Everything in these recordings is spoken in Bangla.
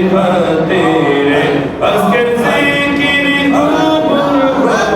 খাতিরে আজকের জিকির কবুল করো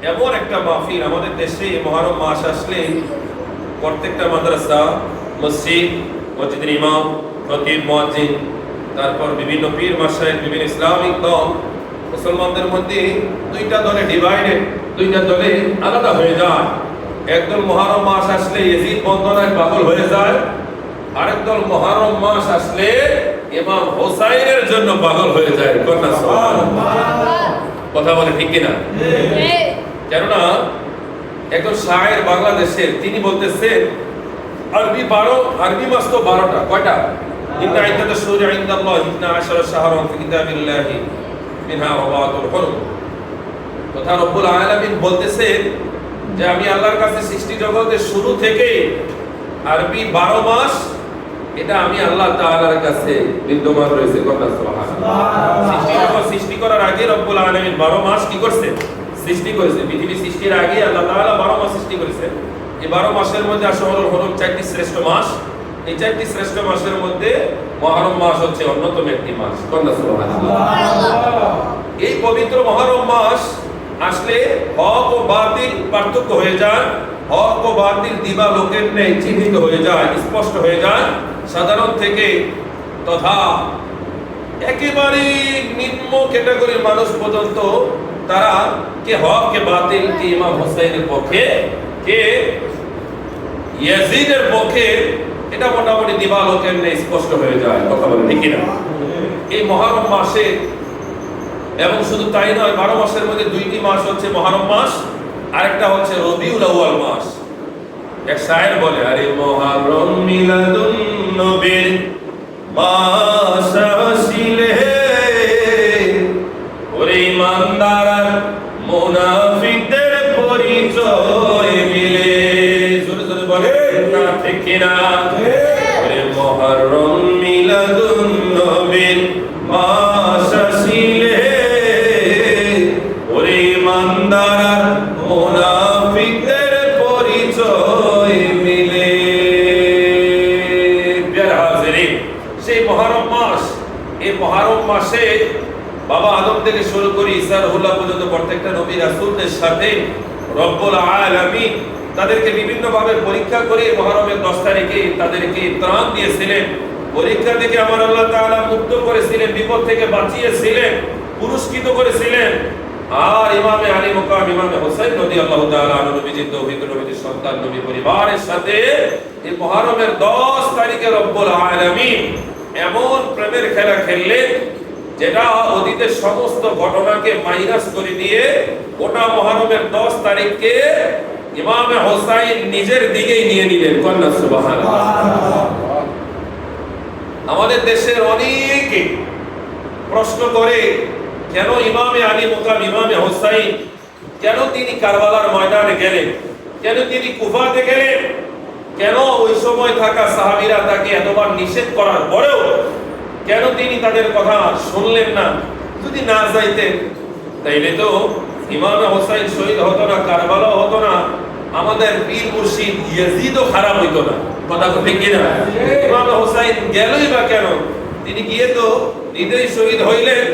এমন একটা মাহফিল আমাদের দেশে মুহররম মাস আসলে প্রত্যেকটা মাদ্রাসা, মসজিদ, মসজিদের ইমাম, খতিব, মুয়াজ্জিন, তারপর বিভিন্ন পীর মাশায়েখ, বিভিন্ন ইসলামিক দল মুসলমানদের মধ্যে দুইটা দলে ডিভাইডেড, দুইটা দলে আলাদা হয়ে যায়। একদল মুহররম মাস আসলে ইয়াজিদ বন্দনায় পাগল হয়ে যায়, আরেক দল মুহররম মাস আসলে ইমাম হোসাইনের জন্য পাগল হয়ে যায়। কথা বলে ঠিক কিনা? কেননা একজন শায়ের বাংলাদেশের, তিনি বলতেছেন আরবি মাস তো 12টা। কয়টা? ইন্না ইদ্দাতাশ শুহুরি ইনদাল্লাহি 12 শাহরান ফি কিতাবিল্লাহি মিনহা আরবাআতুল হুরুম। তথা রব্বুল আলামিন বলতেছেন যে আমি আল্লাহর কাছে সৃষ্টি জগতের শুরু থেকে আরবি 12 মাস, এটা আমি আল্লাহ তাআলার কাছে বিদ্যমান রয়েছে। কথা সুবহানাল্লাহ। সৃষ্টি করার আগে রব্বুল আলামিন 12 মাস কি করছে? সৃষ্টি করেছে। পৃথিবী সৃষ্টির আগে আল্লাহ তাআলা 12 মাস সৃষ্টি করেছেন। এই 12 মাসের মধ্যে আসলে হলো 4টি শ্রেষ্ঠ মাস। এই 4টি শ্রেষ্ঠ মাসের মধ্যে মুহররম মাস হচ্ছে অন্যতম একটি মাস। কথা সুবহানাল্লাহ। এই পবিত্র মুহররম মাস আসলে হক ও বাতিল পার্থক্য হয়ে যায়, হক ও বাতিল দিবালোকের ন্যায় চিহ্নিত হয়ে যায়, স্পষ্ট হয়ে যায়। সাধারণ থেকে তথা একেবারে নিম্ন ক্যাটাগরির মানুষ পর্যন্ত তারা কে হক কে বাতিল, কে ইমাম হোসেনের পক্ষে, কে ইয়াজিদের পক্ষে, এটা মোটামুটি দিবালোকের ন্যায় স্পষ্ট হয়ে যায়। কথা বলেন ঠিক কিনা? এই মুহররম মাসে, এবং শুধু তাই নয়, 12 মাসের মধ্যে 2টি মাস হচ্ছে মুহররম মাস, আরেকটা হচ্ছে রবিউল আউয়াল মাস। এক শায়ের বলে, আরে মুহররম মিলাদুন নবীর মাস আসিলে ওরে ইমানদার মুনাফিকদের পরিচয় মিলে। জোরে জোরে বলে না ঠিক কিনা? ওরে মুহররম মিলাদুন নবীর মাস আসিলে ওরে ইমানদার মুনাফিকদের পরিচয় মিলে। প্রিয় হাজিরিন, সেই মুহররম মাস, এই মুহররম মাসে বাবা আদম থেকে শুরু করে ঈসা রুহুল্লাহ পর্যন্ত প্রত্যেকটা নবী রাসূলদের সাথে রব্বুল আলামিন তাদেরকে বিভিন্ন ভাবে পরীক্ষা করে মুহররমের 10 তারিখে তাদেরকে ত্রাণ দিয়েছিলেন। পরীক্ষা থেকে আমার আল্লাহ তাআলা মুক্ত করেছিলেন, বিপদ থেকে বাঁচিয়েছিলেন, পুরস্কৃত করেছিলেন। আর ইমামে আলী মুকাম ইমামে হোসেন রাদিয়াল্লাহু তাআলা আনহু নবীজির তৌহিদ নবীজির সন্তান, নবী পরিবারের সাথে এই মুহররমের 10 তারিখে রব্বুল আলামিন এমন প্রেমের খেলা খেললেন যেটা অতীতের সমস্ত ঘটনাকে মাইনাস করে দিয়ে ওটা মুহররমের 10 তারিখকে ইমামে হোসাইন নিজের দিকেই নিয়ে নিলেন। কন্যা সুবহানাল্লাহ। আমাদের দেশের অনেকে প্রশ্ন করে, কেন ইমামে আলী মুকাম ইমামে হোসাইন, কেন তিনি কারবালার ময়দানে গেলেন, কেন তিনি কুফাতে গেলেন, কেন ওই সময় থাকা সাহাবীরা তাকে এতবার নিষেধ করার পরেও কেন তিনি তাদের কথা শুনলেন না? যদি না যাইতেন তাইলে তো ইমামে হোসাইন শহীদ হতো না, কারবালা হতো না, আমাদের পীর মুর্শিদ ইয়াজিদও খারাপ হইতো না। কথা ঠিক কিনা? ইমাম হোসাইন গেলই বা কেন? তিনি গিয়ে তো নিজেই শহীদ হইলেন।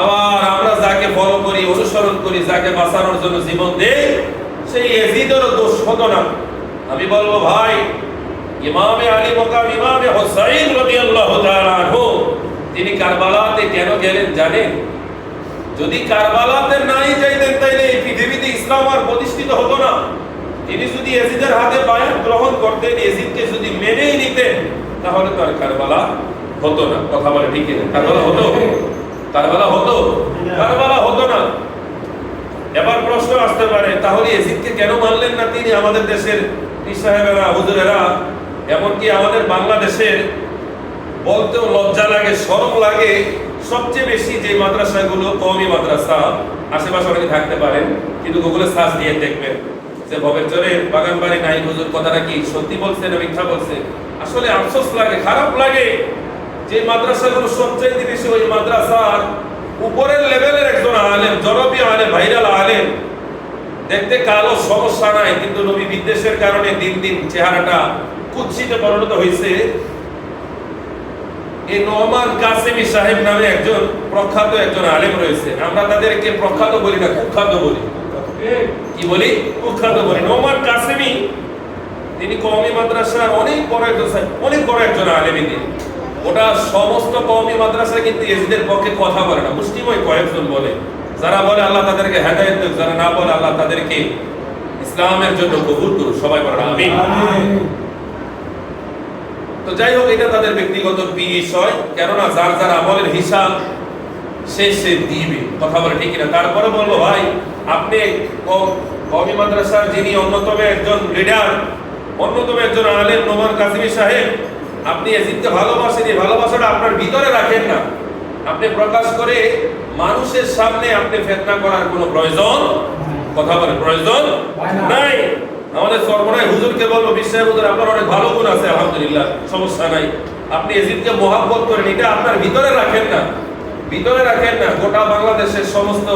আবার আমরা যাকে ফলো করি, অনুসরণ করি, যাকে বাঁচানোর জন্য জীবন দেই, সেই ইয়াজিদেরও দোষ হতো না। আমি বলবো ভাই, ইমামে আলী মকাম ইমামে হোসাইন রাদিয়াল্লাহু তাআলা আনহু তিনি কারবালাতে কেন গেলেন জানেন? যদি কারবালাতে নাই যাইতেন তাইলে এই পৃথিবীতে ইসলাম আর প্রতিষ্ঠিত হতো না। তিনি যদি ইয়াজিদের হাতে বায়াত গ্রহণ করতেন, ইয়াজিদকে যদি মেনেই নিতেন, তাহলে তো আর কারবালা হতো না। কথা বলে ঠিক না? কারবালা হতো? কারবালা হতো? কারবালা হতো না। এবার প্রশ্ন আসতে পারে, তাহলে ইয়াজিদকে কেন মানলেন না তিনি? আমাদের দেশের পীর সাহেবেরা, হুজুরেরা, এমনকি আমাদের বাংলাদেশের বলতেও লজ্জা লাগে, শরম লাগে, সবচেয়ে বেশি যে মাদ্রাসাগুলো কওমি মাদ্রাসা, আশেপাশে অনেকে থাকতে পারেন, কিন্তু গুগলে সার্চ দিয়ে দেখবেন যে ভবের চরের বাগানবাড়ি নাই হুজুর কথাটা কি সত্যি বলছে না মিথ্যা বলছে। আসলে আফসোস লাগে, খারাপ লাগে যে মাদ্রাসাগুলো সবচেয়ে বেশি ওই মাদ্রাসার উপরের লেভেলের একজন আলেম, জনপ্রিয় আলেম, ভাইরাল আলেম, দেখতে কালো সমস্যা নাই, কিন্তু নবী বিদ্বেষের কারণে দিন দিন চেহারাটা কুৎসিতে পরিণত হয়েছে। এই নোমান কাসেমি সাহেব নামে একজন প্রখ্যাত একজন আলেম রয়েছে। আমরা তাদেরকে প্রখ্যাত বলি না, কুখ্যাত বলি। কি বলি? কুখ্যাত বলি। নোমান কাসেমি তিনি কওমি মাদ্রাসার অনেক বড় একজন আলেম। তিনি ওটা সমস্ত কওমি মাদ্রাসা কিন্তু ইয়াজিদের পক্ষে কথা বলে না, মুসলিমই কয়েকজন বলে। যারা বলে আল্লাহ তাদেরকে হেদায়েত দেন, যারা না বলে আল্লাহ তাদেরকে ইসলামের জন্য কবুল করুন। সবাই বলেন আমিন। তো যাই হোক, এটা তাদের ব্যক্তিগত বিষয়, কেননা যার যার আমলের হিসাব সে দিবে। কথা বলে ঠিক না? তারপরে বলবো ভাই, আপনি কওমি মাদ্রাসার যিনি অন্যতম একজন লিডার, অন্যতম একজন আলেম নোমান কাসেমি সাহেব, আপনি ইয়াজিদকে ভালোবাসেন। এই ভালোবাসাটা আপনার ভিতরে রাখেন না, আপনি প্রকাশ করে মানুষের সামনে আপনি ফিতনা করার কোনো প্রয়োজন, কথা বলে প্রয়োজন নাই। আমাদের সর্বনাই হুজুরকে বলবো, বিশ্বাস হুজুর আপনার অনেক ভালো গুণ আছে, আলহামদুলিল্লাহ, সমস্যা নাই। আপনি ইয়াজিদকে মহব্বত করেন, এটা আপনার ভিতরে রাখেন না, ভিতরে রাখেন না। গোটা বাংলাদেশের সমস্ত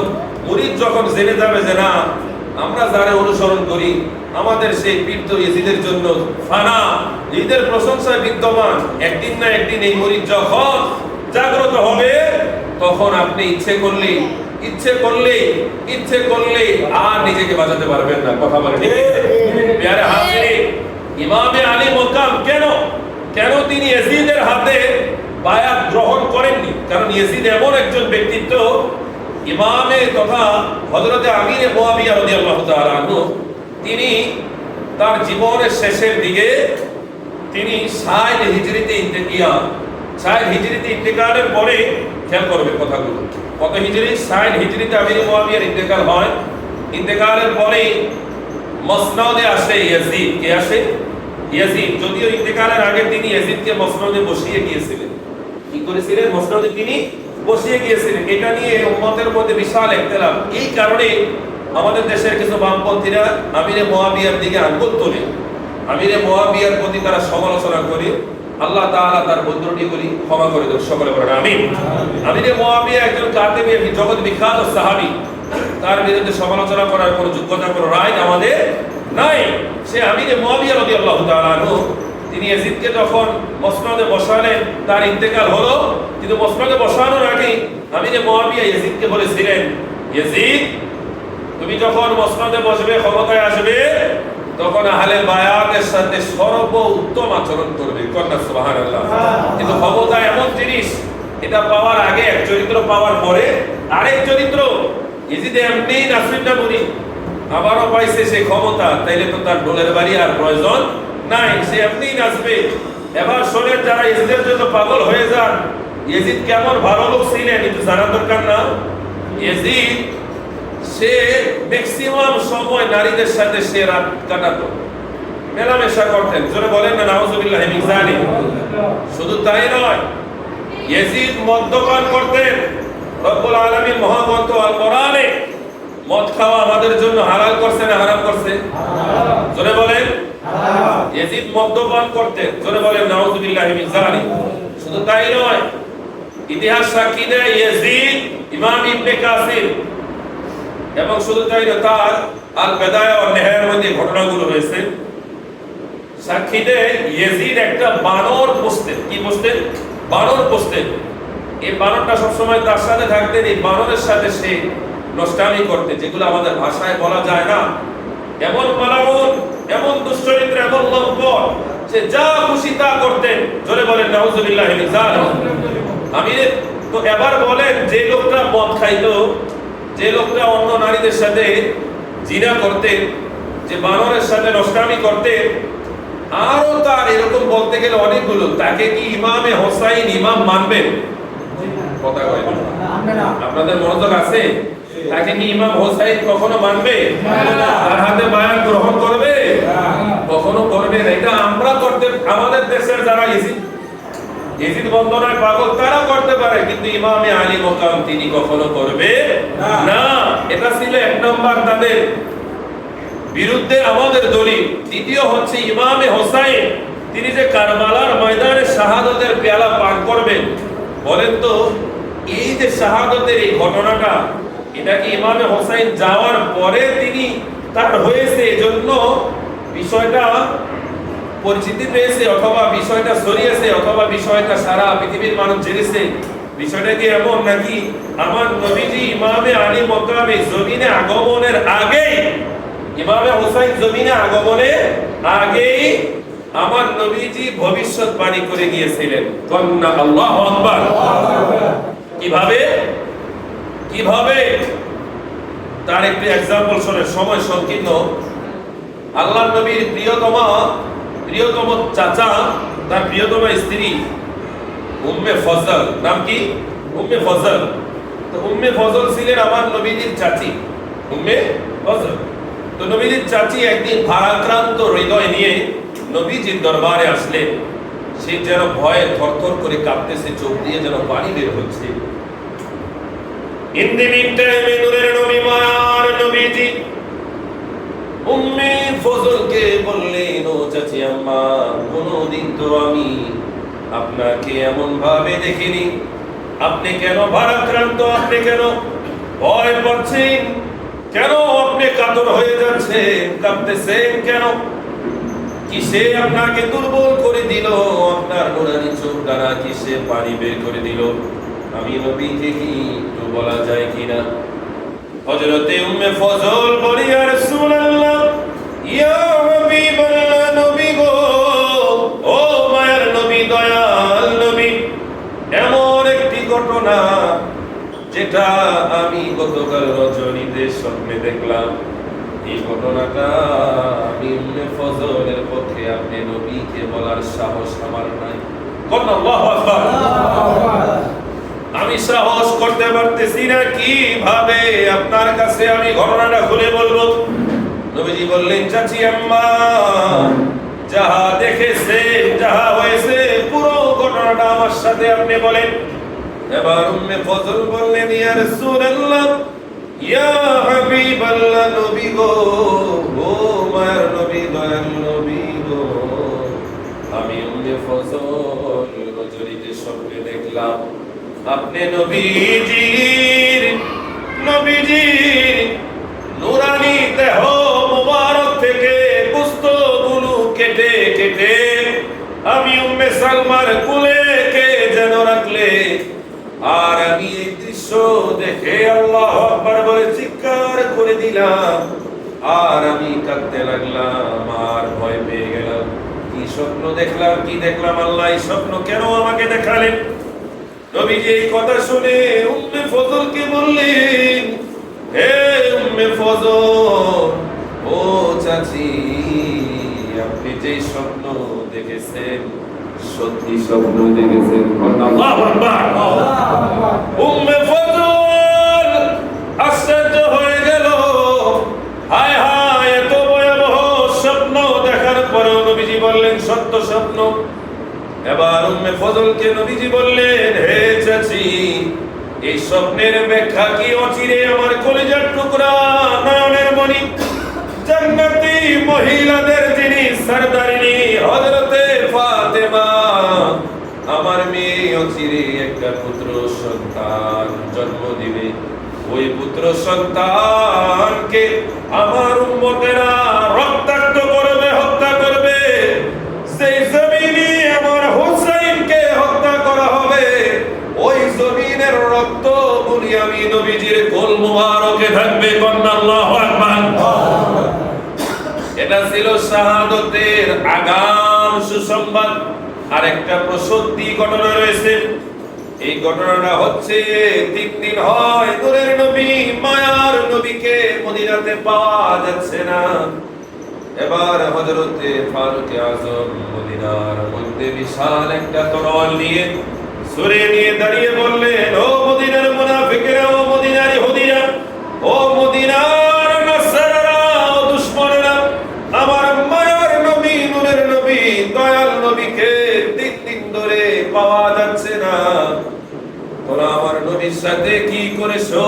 মুরিদ যখন জেনে যাবে যে না, আমরা যারা অনুসরণ করি আমাদের সেই পীর তো ইয়াজিদের জন্য ফানা, ঈদের প্রশংসায় বিদ্যমান, একদিন না একদিন এই মুরিদ যখন জাগ্রত হবে, তখন আপনি ইচ্ছে করলে আর নিজেকে বাঁচাতে পারবেন না। কথা বলে ঠিক? প্যারে হাজিরিন, ইমামে আলী মকাম কেন তিনি ইয়াজিদের হাতে বায়াত গ্রহণ করেননি? কারণ ইয়াজিদ এমন একজন ব্যক্তিত্ব, ইমামে তথা হযরতে আমিরে মুআবিয়া রাদিয়াল্লাহু তাআলা আনহু, তিনি তার জীবনের শেষের দিকে তিনি 60 হিজরিতে ইন্তেকালের পরে, খেয়াল করবে কথাগুলো, কত হিজরি? 60 হিজরিতে আমিরে মুআবিয়ার ইন্তেকাল হয়। ইন্তেকালের পরে মসনদে আসে ইয়াজিদ। কে আসে? ইয়াজিদ। যদিও ইন্তেকালের আগে তিনি ইয়াজিদকে মসনদে বসিয়ে গিয়েছিলেন। কি করেছিলেন? মসনদে তিনি বসিয়ে গিয়েছিলেন। এটা নিয়ে উম্মতের মধ্যে বিশাল ইখতিলাফ। এই কারণে আমাদের দেশের কিছু বামপন্থীরা আমিরে মুআবিয়ার দিকে আঙ্গুল তোলে, আমিরে মুআবিয়ার প্রতি তারা সমালোচনা করে। আল্লাহ তাআলা তার বন্ধুটিগুলি ক্ষমা করে দেন। সকলে বলেন আমিন। আমিরে মুআবিয়া একজন কাতেব, জগৎ বিখ্যাত সাহাবী, তার বিরুদ্ধে সমালোচনা করার কোনো যোগ্যতা, কোনো রাইট আমাদের নাই। সে আমিরে মুআবিয়া রাদিয়াল্লাহু তাআলা আনহু, তিনি ইয়াজিদকে যখন মসনদে বসালেন, তার ইন্তেকাল হলো, কিন্তু মসনদে বসানোর আগে আমিরে মুআবিয়া ইয়াজিদকে বলেছিলেন, ইয়াজিদ তুমি যখন মসনদে বসবে, ক্ষমতায় আসবে, তখন আহলে বায়াতের সাথে সর্বোত্তম আচরণ করবে। কন্যা সুবহানাল্লাহ। কিন্তু ক্ষমতা এমন জিনিস, এটা পাওয়ার আগে এক চরিত্র, পাওয়ার পরে আরেক চরিত্র। ইয়াজিদ এমনি নাসিব না বলি, আবারও পাইছে সে ক্ষমতা, তাইলে তো তার ডোলের বাড়ি আর প্রয়োজন নাই, সে এমনি নাচবে। এবার শোনেন, যারা ইয়াজিদের জন্য পাগল হয়ে যান, ইয়াজিদ কেমন ভালো লোক ছিলেন একটু জানা দরকার না? ইয়াজিদ সে ম্যাক্সিমাম সময় নারীদের সাথে সে রাত কাটাতো, মেলামেশা করতেন। জোরে বলেন না নাউযুবিল্লাহি মিন যালিক। শুধু তাই নয়, ইয়াজিদ মদ্যপান করতেন। রব্বুল আলামিন মহাগ্রন্থ আল কোরআনে মদ খাওয়া আমাদের জন্য হালাল করছে না হারাম করছে? জোরে বলেন। ইয়াজিদ মদ্যপান করতেন। জোরে বলেন নাউযুবিল্লাহি মিন যালিক। শুধু তাই নয়, ইতিহাস সাক্ষী দেয় ইয়াজিদ ইমাম ইবনে কাসির, এবং শুধু তাই নয়, তার আল বেদায়া ওয়ান নিহায়ার মধ্যে ঘটনাগুলো রয়েছে। সাক্ষী দেয় ইয়াজিদ একটা বানর পোষতেন। কি পোষতেন? বানর পোষতেন। এই বানরটা সবসময় তার সাথে থাকতেন। এই বানরের সাথে সে নষ্টামি করতে, যেগুলো আমাদের ভাষায় বলা যায় না। এমন মালাউন, এমন দুশ্চরিত্র, এমন লম্পট, সে যা খুশি তা করতেন। জোরে বলেন নাউজুবিল্লাহ মিন যালিক। আমি তো এবার বলেন, যে লোকটা মদ খাইতো, যে লোকটা অন্য নারীদের সাথে জিনা করতেন, যে বানরের সাথে নষ্টামি করতেন, আরো তার এরকম বলতে গেলে অনেকগুলো, তাকে কি ইমামে হোসাইন ইমাম মানবেন? কথা কয় না। আপনাদের মনোযোগ আছে? তাকে কি ইমাম হোসাইন কখনো মানবে? তার হাতে বায়াত গ্রহণ করবে? কখনো করবে না। এটা আমরা করতে, আমাদের দেশের যারা ইজিদ বন্দনায় পাগল তারা করতে পারে, কিন্তু ইমামে আলী মোকাম তিনি কখনো করবে না। এটা ছিল এক নম্বর তাদের বিরুদ্ধে আমাদের দলিল। দ্বিতীয় হচ্ছে ইমামে হোসাইন তিনি যে কারবালার ময়দানে শাহাদাতের পেয়ালা পান করবেন, বলেন তো এই যে শাহাদাতের এই ঘটনাটা, এটা কি ইমামে হোসাইন যাওয়ার পরে তিনি তার হয়েছে এজন্য বিষয়টা পরিচিতি পেয়েছে, অথবা বিষয়টা ছড়িয়েছে, অথবা বিষয়টা সারা পৃথিবীর মানুষ জেনেছে? বিষয়টা কি এমন নাকি আমার নবীজি ইমামে আলী মকামে জমিনে আগমনের আগেই, ইমামে হোসাইন জমিনে আগমনের আগেই আমার নবীজি ভবিষ্যৎবাণী করে গিয়েছিলেন? কন্না আল্লাহু আকবার। কিভাবে কিভাবে তার একটি एग्जांपल শুনে, সময় সংকীর্ণ। আল্লাহর নবীর প্রিয়তম চাচা, তার প্রিয়তম স্ত্রী উম্মে ফজল, নাম কি? উম্মে ফজল। তো উম্মে ফজল ছিলেন আমার নবীজির চাচী, উম্মে ফজল। তো নবীজির চাচী একদিন ভারাক্রান্ত হৃদয় নিয়ে নবীজির দরবারে আসলেন। সে যেন ভয়ে থরথর করে কাঁপতেছে, চোখ দিয়ে যেন পানি বের হচ্ছে। ইন দি মিন টাইমে নূরের নবী মায়ার নবীজি উম্মে ফজলকে বললেন, ও চাচী আম্মা, কোনদিন তো আমি আপনাকে এমন ভাবে দেখিনি। আপনি কেন ভারাক্রান্ত? আপনি কেন ভয় পাচ্ছেন? কেন আপনি কাতর হয়ে যাচ্ছেন, কাঁপতেছেন কেন? কিসে আপনাকে দুর্বল করে দিল? আপনার নুরানি চোখ দ্বারা কিসে পানি বের করে দিল? আমি নবীকে কি একটু বলা যায় কিনা? হযরতে উম্মে ফজল বলি, ইয়া রাসূলুল্লাহ, ইয়া হাবিবাল্লাহ, নবী গো, ও মায়ের নবী, দয়াল নবী, এমন একটি ঘটনা যেটা আমি গতকাল রজনীতে স্বপ্নে দেখলাম। এই ঘটনাটা আমি উম্মে ফজলের পক্ষে আপনি নবীকে বলার সাহস আমার নাই। আল্লাহু আকবার। আমি সাহস করতে পারতেছি না, কিভাবে আপনার কাছে আমি ঘটনাটা খুলে বলবো? নবীজি বললেন, চাচী আম্মা, যাহা দেখেছেন, যাহা হয়েছে, পুরো ঘটনাটা আমার সাথে আপনি বলেন। এবার উম্মে ফজল বললেন, ইয়া রাসূলুল্লাহ, ইয়া হাবিবাল্লাহ, নবী গো, ও মায়ের নবী, দয়াল নবী গো, আমি উম্মে ফজল রজনীতে স্বপ্নে দেখলাম আপনি নবীজির নুরানি দেহ মুবারক থেকে গোশতগুলো কেটে কেটে আমি উম্মে সালমার কোলে কে যেন রাখলে। আর আমি এই দৃশ্য দেখে আল্লাহু আকবার বলে চিৎকার করে দিলাম, আর আমি কাঁদতে লাগলাম, আর ভয় পেয়ে গেলাম। কি স্বপ্ন দেখলাম, কি দেখলাম? আল্লাহ এই স্বপ্ন কেন আমাকে দেখালেন? নবীজি এই কথা শুনে উম্মে ফজলকে বললেন, হে উম্মে ফজল, ও চাচী, আপনি যে স্বপ্ন দেখেছেন সত্যি স্বপ্ন দেখেছেন। আল্লাহু আকবার। উম্মে ফজল আশ্চর্য হয়ে গেল, হায় হায়, এত ভয়াবহ স্বপ্ন দেখার পরেও নবীজি বললেন সত্য স্বপ্ন। এবার উম্মে ফজলকে নবীজি বললেন, হে চাচী, এই স্বপ্নের ব্যাখ্যা কি অচিরে আমার কলিজার টুকরা নয়নের মণি জান্নাতি মহিলাদের যিনি সরদারিনী হযরতে ফাতেমা, আমার মেয়ে অচিরে একটা পুত্র সন্তান জন্ম দিবে। ওই পুত্র সন্তানকে আমার উম্মতেরা রক্তাক্ত করবে, হত্যা করবে। ছিল শাহাদতের আগাম সুসংবাদ। আর একটা প্রসূতি ঘটনা রয়েছে। এই ঘটনাটা হচ্ছে 3 দিন হয় নূরের নবী মায়ার নবীকে মদিনাতে পাওয়া যাচ্ছে না। এবার হযরতে ফারুক আযম মদিনার মধ্যে বিশাল একটা তরোয়াল নিয়ে ছুরি নিয়ে দাঁড়িয়ে বললেন, ও মদিনার মুনাফিকেরা, ও মদিনার ইহুদিরা, ও মদিনার নাসারারা, ও দুশমনেরা, আমার মায়ার নবী নূরের নবী দয়াল নবীকে 3 দিন ধরে পাওয়া যাচ্ছে না। তোমরা আমার নবীর সাথে কি করেছো,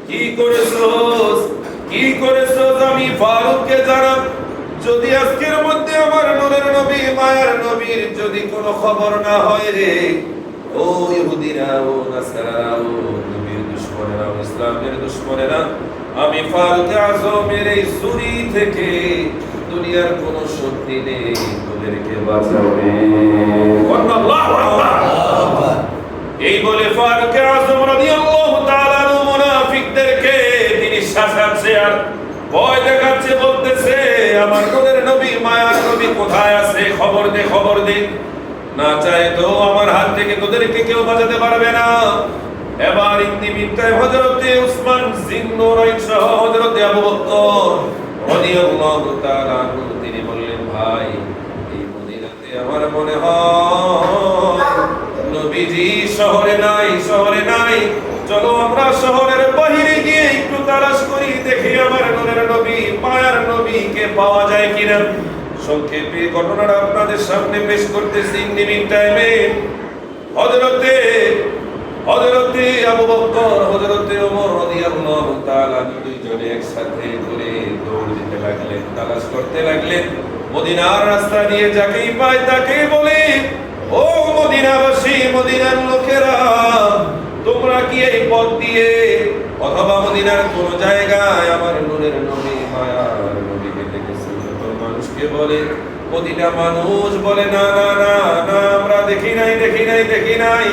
কি করেছো, কি করেছো আমি ফারুককে জানাব। যদি আজকের মধ্যে আমার নূরের নবী মায়ার নবীর যদি কোনো খবর না হয় রে, ও ইহুদিরা, ও নাসারারা, ও নবীর দুশমনেরা, ও ইসলামের দুশমনেরা, আমি ফারুক আযমের এই ছুরি থেকে দুনিয়ার কোনো শক্তি নেই তোদেরকে বাঁচাবে। আল্লাহু আকবার। এই বলে ফারুক আযম রাদিয়াল্লাহু তাআলা মুনাফিকদেরকে তিনি শাসাচ্ছে আর ভয় দেখাচ্ছে, বলতেছে, আমার নূরের নবী মায়ার নবী কোথায় আছে, খবর দে, খবর দে। না চায় তো আমার হাত থেকে তোদেরকে কেউ বাঁচাতে পারবে না। এবার ইন্দিমিনটায় হযরতে উসমান জিন্নুরাইন সহ হযরতে আবু বকর রাদিয়াল্লাহু তাআলা তিনি বললেন, ভাই এই মদিনাতে আমার মনে হয় নবীজি শহরে নাই, শহরে নাই। চলো আমরা শহরের বাইরে গিয়ে একটু তালাশ করি, দেখি আমার নূরের নবী মায়ার নবীকে পাওয়া যায় কিনা। সংক্ষেপে ঘটনাটা আপনাদের সামনে পেশ করতেছি। ইন টাইমে হযরতে আবু বকর, হযরতে ওমর রাদিয়াল্লাহু তাআলা দুইজনে একসাথে করে দৌড় দিতে লাগলেন, তালাশ করতে লাগলেন। মদিনার রাস্তা দিয়ে যাকেই পায় তাকেই বলে, ও মদিনাবাসী, মদিনার লোকেরা, তোমরা কি এই পথ দিয়ে অথবা মদিনার কোন জায়গায় আমার নূরের নবী মায়ার নবীকে দেখেছো? তো মানুষকে বলে, মদিনা মানুষ বলে, না না না না, আমরা দেখি নাই, দেখি নাই, দেখি নাই।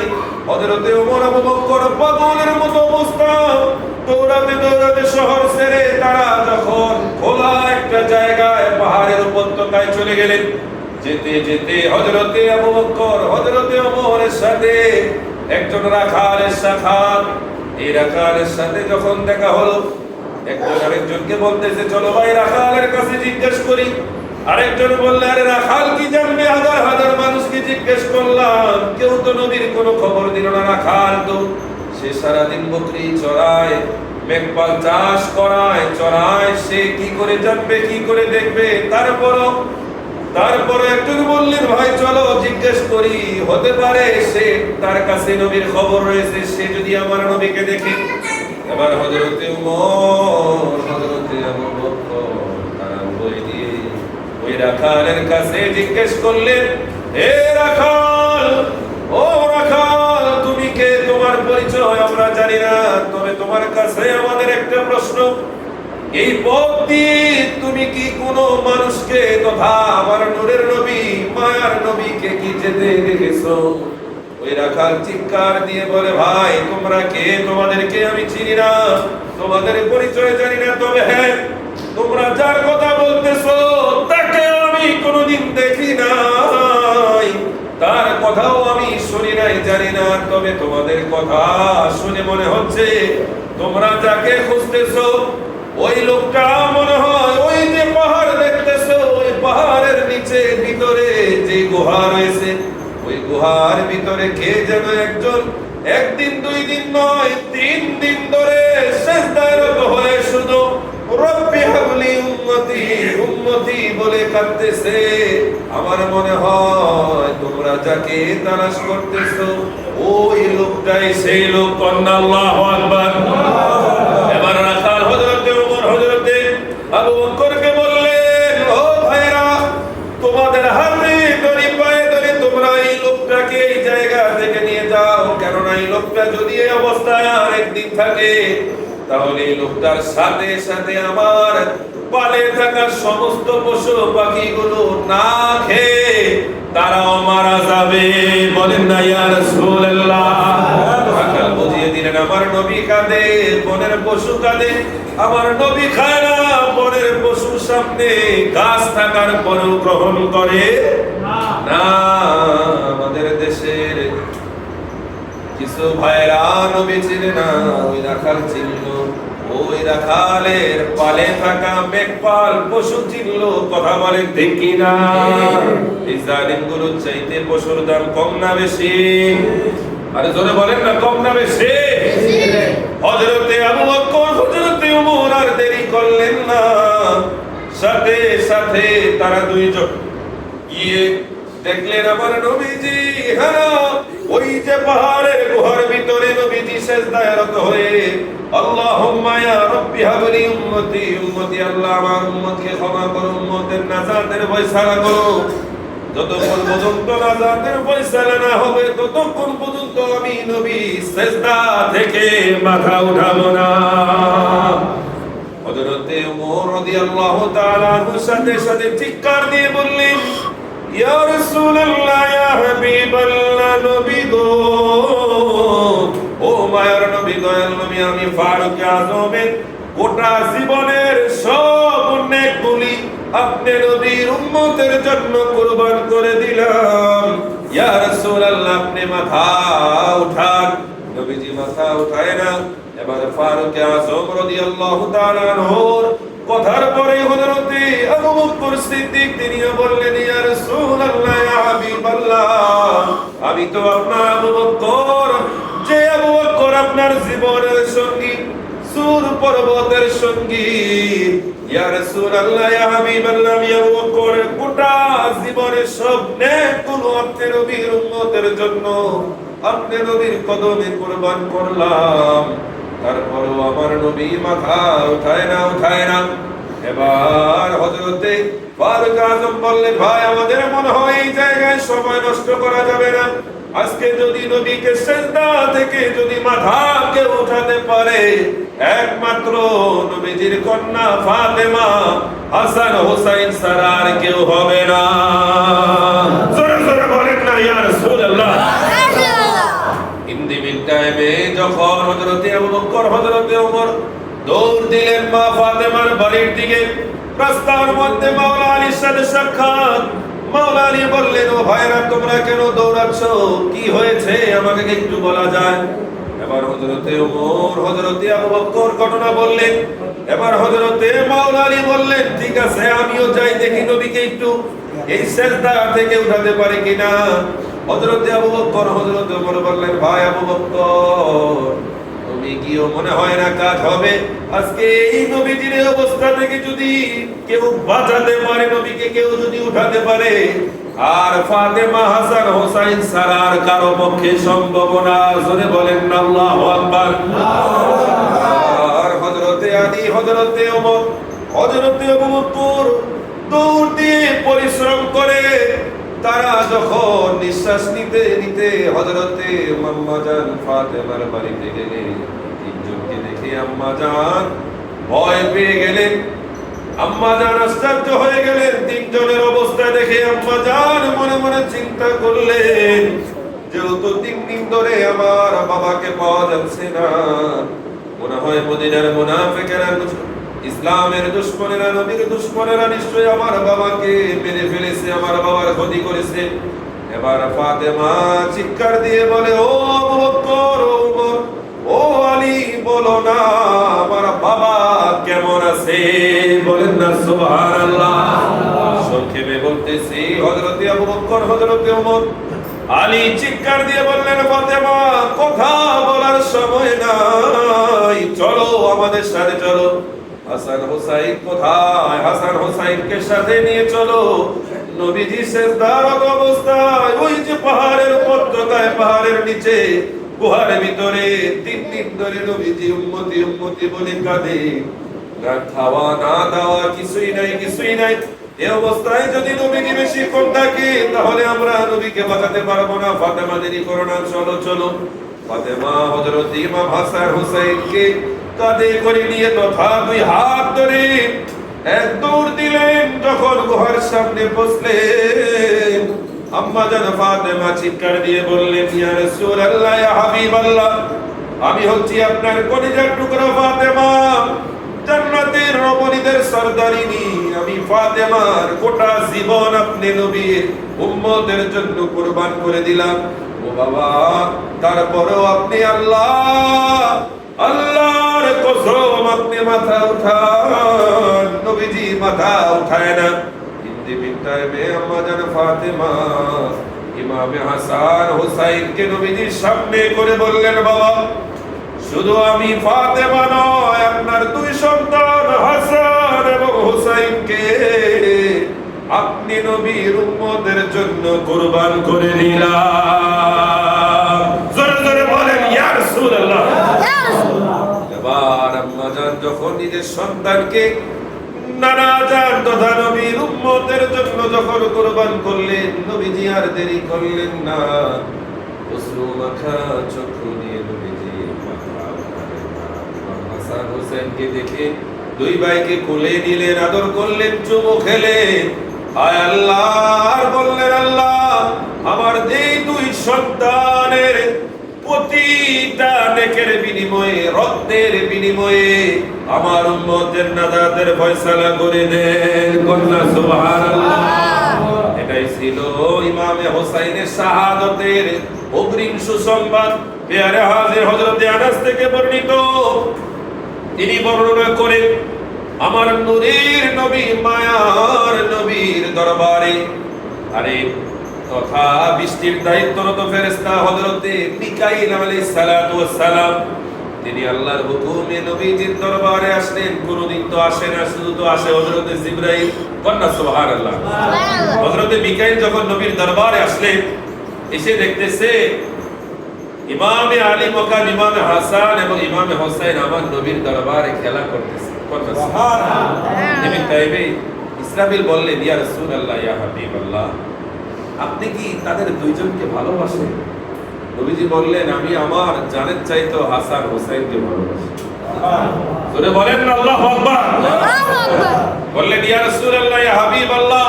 হযরতে ওমর আবু বকর পাগলের মতো অবস্থা, দৌড়াতে দৌড়াতে শহর ছেড়ে তারা যখন খোলা একটা জায়গায় পাহাড়ের উপত্যকায় চলে গেলেন, যেতে যেতে হযরতে আবু বকর হযরতে ওমরের সাথে একজন রাখালের সাক্ষাৎ। এই রাখালের সাথে যখন দেখা হলো, একজন আরেকজনকে বলতেছে, চলো ভাই রাখালের কাছে জিজ্ঞেস করি। আরেকজন বললে, আরে রাখাল কি জানবে, হাজার হাজার মানুষকে জিজ্ঞেস করলাম, কেউ তো নবীর কোনো খবর দিল না। রাখাল তো সে সারাদিন বকরি চড়ায়, মেঘপাল চাষ করায়, চড়ায়, সে কি করে জানবে, কি করে দেখবে? তারপরে একজন বললেন, ভাই চলো জিজ্ঞেস করি, হতে পারে সে তার কাছে নবীর খবর রয়েছে, সে যদি আমার নবীকে দেখে। এবার হযরতে ওমর হযরতে আবু বকর তারা বই দিয়ে ওই রাখালের কাছে জিজ্ঞেস করলেন, হে রাখাল, ও রাখাল, তুমি কে, তোমার পরিচয় আমরা জানি না, তবে তোমার কাছে আমাদের একটা প্রশ্ন। এই পথ দিয়ে তুমি কি কোনো মানুষকে তথা আমার নূরের নবী মায়ার নবীকে কি যেতে দেখেছো? ওই রাখাল চিৎকার দিয়ে বলে, ভাই তোমরা কে, তোমাদেরকে আমি চিনি না, তোমাদের পরিচয় জানি না, তবে হ্যাঁ, তোমরা যার কথা বলতেছো তাকে আমি কোনোদিন দেখি নাই, তার কথাও আমি শুনি নাই, জানি না, তবে তোমাদের কথা শুনে মনে হচ্ছে তোমরা যাকে খুঁজতেছো ওই লোকটা মনে হয় ওই যে পাহাড় দেখতেছো, ওই পাহাড়ের নিচে ভিতরে যে গুহা রয়েছে, ওই গুহার ভিতরে কে যেন একজন একদিন 2 দিন নয় 3 দিন ধরে সিজদায় রত হয়ে শুধু রব্বি হাবলি উম্মতি উম্মতি বলে কাঁদতেছে। আমার মনে হয় তোমরা যাকে তালাশ করতেছো ওই লোকটাই সেই লোক। কন্যা আল্লাহু আকবার। এবার রাখাল হযরতে ওমর হযরতে আবু বকরকে বললেন, ও ভাইরা, তোমাদের হাতে ধরে পায়ে ধরে তোমরা এই লোকটাকে এই জায়গা থেকে নিয়ে যাও, কেননা এই লোকটা যদি এই অবস্থায় আর একদিন থাকে তাহলে এই লোকটার সাথে সাথে আমার পালে থাকা সমস্ত পশু পাখিগুলো না খেয়ে তারাও মারা যাবে। বলেন না ইয়া রাসূলুল্লাহ। রাখাল বুঝিয়ে দিলেন, আমার নবী কাঁদে, বনের পশু কাঁদে, আমার নবী খায় না, বনের পশুর সামনে গাছ থাকার পরেও গ্রহণ করে না। আমাদের দেশের কিছু ভাইরা নবী চিনে না, ওই রাখাল চিনল, ওই রাখালের পালে থাকা মেঘপাল পশু চিনল। কথা বলে ঠিক কিনা? এই জালিমগুলো চাইতে পশুর দাম কম না বেশি? আরে জোরে বলেন না, কম না বেশি? হযরতে আবু বকর, হযরতে ওমর আর দেরি করলেন না, সাথে সাথে তারা দুইজন গিয়ে দেখলেন আমার নবীজি। হ্যাঁ, ওই যে পাহাড়ের গুহার ভিতরে নবীজি সিজদায় রত হয়ে আল্লাহুম্মা ইয়া রাব্বি হাবলি উম্মতি, উম্মতি আল্লাহ আমার উম্মতকে ক্ষমা করো, উম্মতের নাজাতের ফয়সালা করো। যতক্ষণ পর্যন্ত নাজাতের ফয়সালা না হবে ততক্ষণ পর্যন্ত আমি নবী সিজদা থেকে মাথা উঠাবো না। হযরতে ওমর রাদিয়াল্লাহু তাআলা আনহুর সাথে সাথে চিৎকার দিয়ে বললেন, ইয়া রাসূলুল্লাহ, ইয়া হাবিবাল্লাহ, নবী গো, ও মায়ার নবী, দয়াল নবী, আমি ফারুক আযমের গোটা জীবনের সব নেকগুলি আপনি নবীর উম্মতের জন্য কুরবান করে দিলাম। ইয়া রাসূলুল্লাহ, আপনি মাথা উঠান। নবীজি মাথা উঠায় না। এবার ফারুক আযম রাদিয়াল্লাহু তাআলা আনহুর কথার পরে হযরতে আবু বকর সিদ্দিক তিনিও বললেন, ইয়া রাসূলুল্লাহ, ইয়া হাবিবাল্লাহ, আমি তো আপনার আবু বকর, যে আবু বকর আপনার জীবনের সঙ্গী, সুর পর্বতের সঙ্গী। ইয়া রাসূলুল্লাহ, ইয়া হাবিবাল্লাহ, আমি আবু বকর গোটা জীবনের সব নেকগুলো আপনি নবীর উম্মতের জন্য আপনি নবীর কদমে কুরবান করলাম। তারপরও আমার নবী মাথা উঠায় না, উঠায় না। এবার হযরতে ফারুক আযম বললেন, ভাই, আমাদের মনে হয় এই জায়গায় সময় নষ্ট করা যাবে না। আজকে যদি নবীকে সিজদা থেকে যদি মাথাকে উঠাতে পারে একমাত্র নবীজির কন্যা ফাতেমা, হাসান হোসাইন ছাড়া আর কেউ হবে না। জোরে জোরে বলেন না ইয়া রাসূলুল্লাহ। টাইমে যখন হযরতে আবু বকর, হযরতে ওমর দৌড় দিলেন মা ফাতেমার বাড়ির দিকে, রাস্তার মধ্যে মাওলা আলীর সাথে সাক্ষাৎ। মাওলা আলী বললেন, ও ভাইরা, তোমরা কেন দৌড়াচ্ছ? কি হয়েছে আমাকে একটু বলা যায়? এবার হযরতে ওমর, হযরতে আবু বকর ঘটনা বললেন। এবার হযরতে মাওলা আলী বললেন, ঠিক আছে, আমিও যাই, দেখি নবীকে একটু এই সিজদা থেকে উঠাতে পারে কিনা। হযরতে আবু বকর, হযরতে ওমর বললেন, ভাই আবু বকর, তুমি গিয়েও মনে হয় না কাজ হবে। আজকে এই নবীজির অবস্থা থেকে যদি কেউ বাঁচাতে পারে, নবীকে কেউ যদি উঠাতে পারে, আর ফাতেমা, হাসান, হোসাইন ছাড়া আর কারো পক্ষে সম্ভব না। জোরে বলেন না আল্লাহু আকবার। আর হযরতে আলী, হযরতে ওমর, হযরতে আবু বকর দৌড় দিয়ে পরিশ্রম করে তারা যখন নিঃশ্বাস নিতে নিতে হযরতে আম্মা জান ফাতেমার বাড়িতে গেলেন, তিনজনকে দেখে আম্মা জান ভয় পেয়ে গেলেন। আম্মা জান আশ্চর্য হয়ে গেলেন। তিনজনের অবস্থা দেখে আম্মা জান মনে মনে চিন্তা করলেন, যেহেতু 3 দিন ধরে আমার বাবাকে পাওয়া যাচ্ছে না, মনে হয় মদিনার মুনাফিকেরা, ইসলামের দুশমনেরা, নবীর দুশমনেরা নিশ্চয়ই আমার বাবাকে মেরে ফেলেছে, আমার বাবার ক্ষতি করেছে। এবার ফাতেমা চিৎকার দিয়ে বলে, ও আবু বকর, ও ওমর, ও আলী, বলো না আমার বাবা কেমন আছে? বলেন না সুবহানাল্লাহ। সংক্ষেপে বলতেছি, হযরতে আবু বকর, হযরতে ওমর, আলী চিৎকার দিয়ে বললেন, ফাতেমা, কথা বলার সময় নাই, চলো আমাদের সাথে চলো। হাসান হোসাইন কোথায়? হাসান হোসাইনকে সাথে নিয়ে চলো। নবীজি সিজদারত অবস্থায় ওই যে পাহাড়ের উপত্যকায়, পাহাড়ের নিচে গুহার ভিতরে 3 দিন ধরে নবীজি উম্মতি উম্মতি বলে কাঁদে। না খাওয়া, না দাওয়া, কিছুই নাই, কিছুই নাই। এই অবস্থায় যদি নবীজি বেশিক্ষণ থাকে তাহলে আমরা নবীকে বাঁচাতে পারবো না। ফাতেমা, দেরি করো না, চলো চলো। ফাতেমা হযরত ইমাম হাসান হোসাইনকে কাঁধে করে নিয়ে তথা 2 হাত ধরে এক দৌড় দিলেন। যখন গুহার সামনে পৌঁছলেন, আম্মা জান ফাতেমা চিৎকার দিয়ে বললেন, ইয়া রাসূলুল্লাহ, ইয়া হাবিবাল্লাহ, আমি হচ্ছি আপনার কলিজার টুকরা ফাতেমা। জান্নাতের রব রমণীদের সরদারিনী আমি ফাতেমার গোটা জীবন আপনি নবীর উম্মতের জন্য কুরবান করে দিলাম। ও বাবা, তারপরেও আপনি আল্লাহর কসম আপনি মাথা উঠান। নবীজি মাথা উঠায় না। টাইমে আম্মা জান ফাতেমা ইমামে হাসান হুসাইনকে নবীজির সামনে করে বললেন, বাবা শুধু আমি ফাতেমা নয়, আপনার দুই সন্তান হাসান এবং হুসাইনকে আপনি নবীর উম্মতের জন্য কুরবান করে দিলাম। জোরে জোরে বলেন ইয়া রাসূলুল্লাহ। এবার আম্মা জান যখন নিজের সন্তানকে নানা জান তথা নবীর উম্মতের জন্য যখন কুরবান করলেন, নবীজি আর দেরি করলেন না। অশ্রু মাখা চক্ষু নিয়ে নবীজি হাসান হোসেনকে দেখে দুই ভাইকে কোলে নিলেন, আদর করলেন, চুমু খেলেন। আয় আল্লাহ, আর বললেন, আল্লাহ আমার এই দুই সন্তানের প্রতিটা নেকের বিনিময়ে, রক্তের বিনিময়ে আমার উম্মতের নাজাতের ফয়সালা করে দেন। কন্যা সুবহানাল্লাহ। এটাই ছিল ইমামে হোসাইনের শাহাদাতের অগ্রিম সুসংবাদ। পেয়ারে হাজির হযরতে আনাস থেকে বর্ণিত, তিনি বর্ণনা করেন, আমার নূরের নবী মায়ার নবীর দরবারে আরে তথা বৃষ্টির দায়িত্বরত ফেরেশতা হযরতে মিকাইল আলাইহিস সালাতু ওয়াস সালাম, তিনি আল্লাহর হুকুমে নবীজির দরবারে আসলেন। কোনদিন তো আসে না, শুধু তো আসে হযরতে জিবরাইল। কন্যা সুবহানাল্লাহ। হযরতে মিকাইল যখন নবীর দরবারে আসলেন, এসে দেখতেছে ইমামে আলী মকান ইমামে হাসান এবং ইমামে হোসেন আমার নবীর দরবারে খেলা করতেছে। কন্যা সুবহানাল্লাহ। নবী তাইবে ইসরাফিল বললেন, ইয়া রাসূলুল্লাহ, ইয়া হাবিবাল্লাহ, আপনি কি তাদের দুইজনকে ভালোবাসেন? নবীজি বললেন, আমি আমার জানের চাইতে হাসান হোসেনকে ভালোবাসি। জোরে বলেন না আল্লাহু আকবার। বললেন, ইয়া রাসূলুল্লাহ, ইয়া হাবিবাল্লাহ,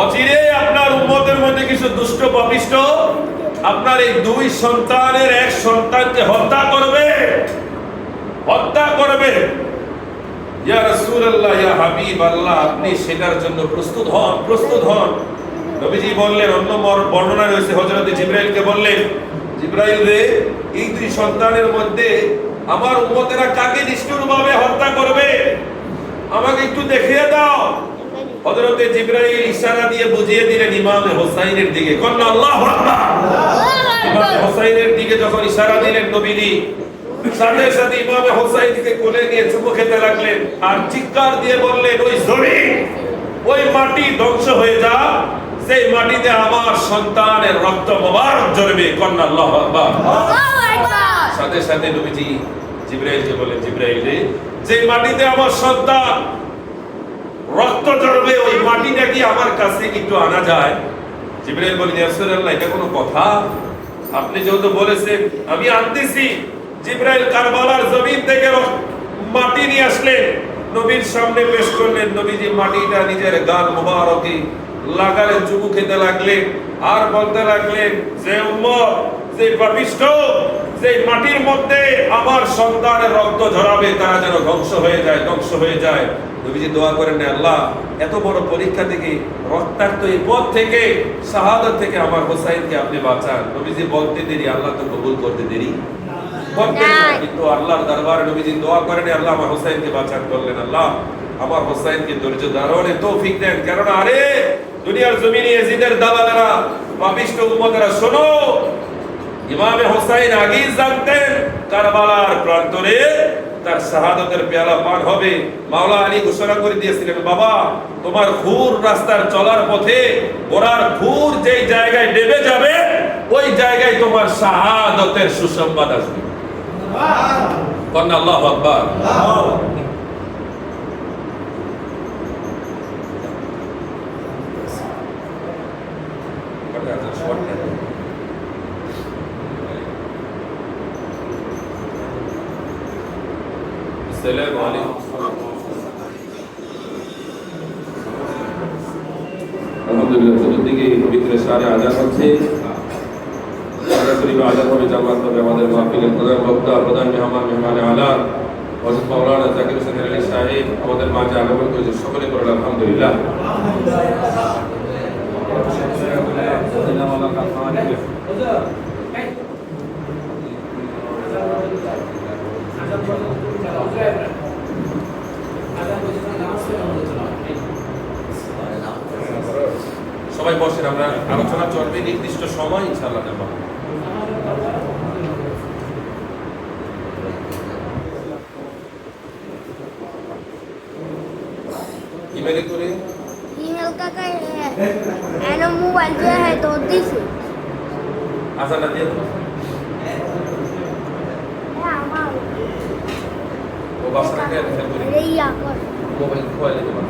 অচিরে আপনার উম্মতের মধ্যে কিছু দুষ্ট পাপিষ্ঠ আপনার এই দুই সন্তানের এক সন্তানকে হত্যা করবে। ইয়া রাসূলুল্লাহ, ইয়া হাবিবাল্লাহ, আপনি সেটার জন্য প্রস্তুত হন। নবীজি বললেন, অন্য বর্ণনায় রয়েছে হযরতে জিবরাইলকে বললেন, জিবরাইল রে, এই দুই সন্তানের মধ্যে আমার উম্মতেরা কাকে নিষ্ঠুরভাবে হত্যা করবে আমাকে একটু দেখিয়ে দাও। হযরতে জিবরাইল ইশারা দিয়ে বুঝিয়ে দিলেন ইমামে হোসাইনের দিকে। কন্যা আল্লাহু আকবার। ইমামে হোসাইনের দিকে যখন ইশারা দিলেন নবীজি, সাথে সাথে ইমামে হোসাইনকে কোলে নিয়ে চুমু খেতে লাগলেন আর চিৎকার দিয়ে বললেন, ওই জমিন, ওই মাটি ধ্বংস হয়ে যা, সেই মাটিতে আমার সন্তানের রক্ত মোবারক ঝরবে। কন্যা আল্লাহু আকবার। সাথে সাথে নবীজি জিবরাইলকে বলেন, জিবরাইল রে, যে মাটিতে আমার সন্তান রক্ত ঝরবে ওই মাটিটা কি আমার কাছে একটু আনা যায়? জিবরাইল বলেন, ইয়া রাসূলুল্লাহ, এটা কোনো কথা? আপনি যেহেতু বলেছেন আমি আনতেছি। জিবরাইল কারবালার জমিন থেকে মাটি নিয়ে আসলেন, নবীর সামনে পেশ করলেন। নবীজি মাটিটা নিজের গাল মোবারকে লাগালে চুমু খেতে লাগলেন আর বলতে লাগলেন, যে উম্মত, যে পাপিষ্ঠ, যে মাটির মধ্যে আমার সন্তানের রক্ত ঝরাবে তারা যেন ধ্বংস হয়ে যায়। নবীজি দোয়া করেন, আল্লাহ এত বড় পরীক্ষা থেকে, রক্তাক্ত এই পথ থেকে, শাহাদাত থেকে আমার হোসাইনকে আপনি বাঁচান। নবীজি বলতে দেরি, আল্লাহ তো কবুল করতে দেরি করতেন না, কিন্তু আল্লাহর দরবারে নবীজি দোয়া করেন, আল্লাহ আমার হোসাইনকে বাঁচান। বললেন, আল্লাহ আমার হোসাইনকে ধৈর্য ধারণের তৌফিক দেন। কেননা আরে দুনিয়ার জমিনে ইয়াজিদের দালালেরা, পাপিষ্ঠ উম্মতেরা, শোনো, ইমামে হোসাইন আগেই জানতেন কারবালার প্রান্তরে তার শাহাদাতের পেয়ালা পান হবে। মাওলা আলী ঘোষণা করে দিয়েছিলেন, বাবা তোমার খুর রাস্তার চলার পথে ঘোড়ার খুর যেই জায়গায় ডেবে যাবে ওই জায়গায় তোমার শাহাদাতের সুসংবাদ আসবে। কন্যা আল্লাহু আকবার। আসসালামু আলাইকুম। আলহামদুলিল্লাহ, চতুর্দিকে পবিত্র সারে আজান হচ্ছে। আজান হবে জামাত হবে। আমাদের মাহফিলের প্রধান বক্তা, প্রধান মেহমান আলা হযরত মাওলানা জাকির হোসেন আলী সাহেব আমাদের মাঝে আগমন করেছে, সকলে পড়েন আলহামদুলিল্লাহ। সবাই বসেন, আমরা আলোচনা চলবে নির্দিষ্ট সময় ইনশাআল্লাহ দেব। ईमेल करे ईमेल का एनो मोबाइल दिया है तो दिस आसान ना दिया वो बस रखे हैं फिर अरे या कर मोबाइल खोल ले के बाद